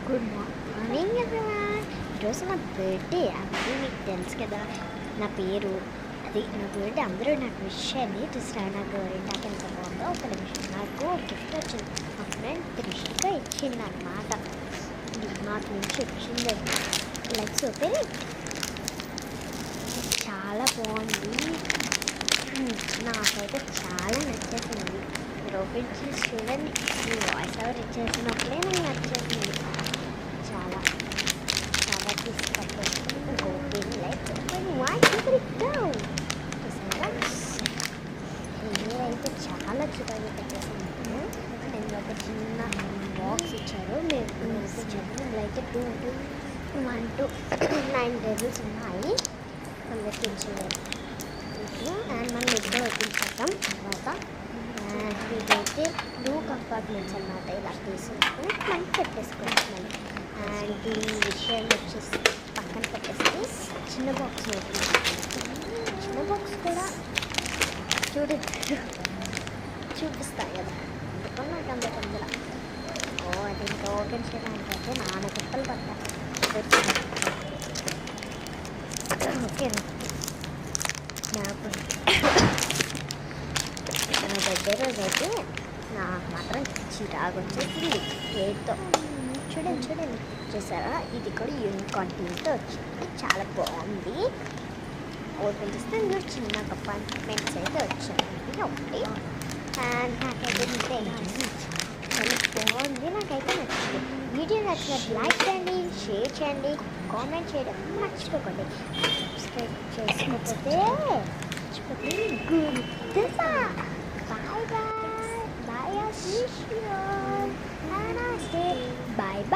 Good morning everyone. ఈరోజు నా birthday. అది మీకు తెలుసు కదా, నా పేరు అది నా బర్త్డే. అందరూ నాకు విష్ చేయండి. నా గోరింటాకు ఎంత బాగుందో. ఒక నిమిషం, నాకు గిఫ్ట్ వచ్చింది. మా ఫ్రెండ్ త్రిషిక ఇచ్చింది అన్నమాట. నాకు నుంచి వచ్చింది. Likes open. చాలా బాగుంది. నాకైతే చాలా నచ్చేసింది. మీరు ఓపెన్ చేసి చూడండి. మీ వాయిస్ ఓవర్ ఇచ్చేసినప్పుడే నాకు నచ్చేసింది. చాలా చాలా తీసుకొచ్చేసింది. ఓపెన్ లైట్స్ ఓపెన్ చూసారా? మీరైతే చాలా చిన్నగా పెట్టేసింది. నేను ఒక చిన్న బాక్స్ ఇచ్చారు. మేము ఇచ్చారు. ఇందులో అయితే 1 to 9 టేబుల్స్ ఉన్నాయి. అందరికి ఇచ్చింది. అండ్ మనం ఎక్కడ ఓపెన్ చేద్దాం. తర్వాత ఇదైతే 2 కంపార్ట్మెంట్స్ అన్నమాట. ఇలా తీసుకుంటే మనం పెట్టేసుకోవచ్చు. అండ్ దీని విషయం వచ్చేసి పక్కన పెట్టేస్తే చిన్న బాక్స్ ఓపెన్ చేస్తాం. చిన్న బాక్స్ కూడా చూపిస్తాయి కదా, అందుకని నాకు అంత తొందర. అది ఇంకా ఓపెన్ చేయడానికి అయితే నాన్న కుప్పలు పట్టాలి. ఓకే, నాకు నా బర్త్డే రోజు అయితే నాకు మాత్రం చిరాకు వచ్చేసింది. ఏతో చూడండి చూసారా? ఇది కూడా యూనికార్న్ థీమ్తో వచ్చింది. చాలా బాగుంది. ఓపెన్ చేస్తే ఇందులో చిన్న కంపార్ట్మెంట్స్ అయితే వచ్చాయి. ఒకటి అండ్ నాకైతే చాలా బాగుంది. నాకైతే నచ్చింది. వీడియో నచ్చినట్టు లైక్ చేయండి, షేర్ చేయండి, కామెంట్ చేయడం మర్చిపోకండి. సబ్స్క్రైబ్ చేసుకోకపోతే గుర్తుసా. Bye bye. బాయ్ ఆశీష్. నమస్తే. Bye bye.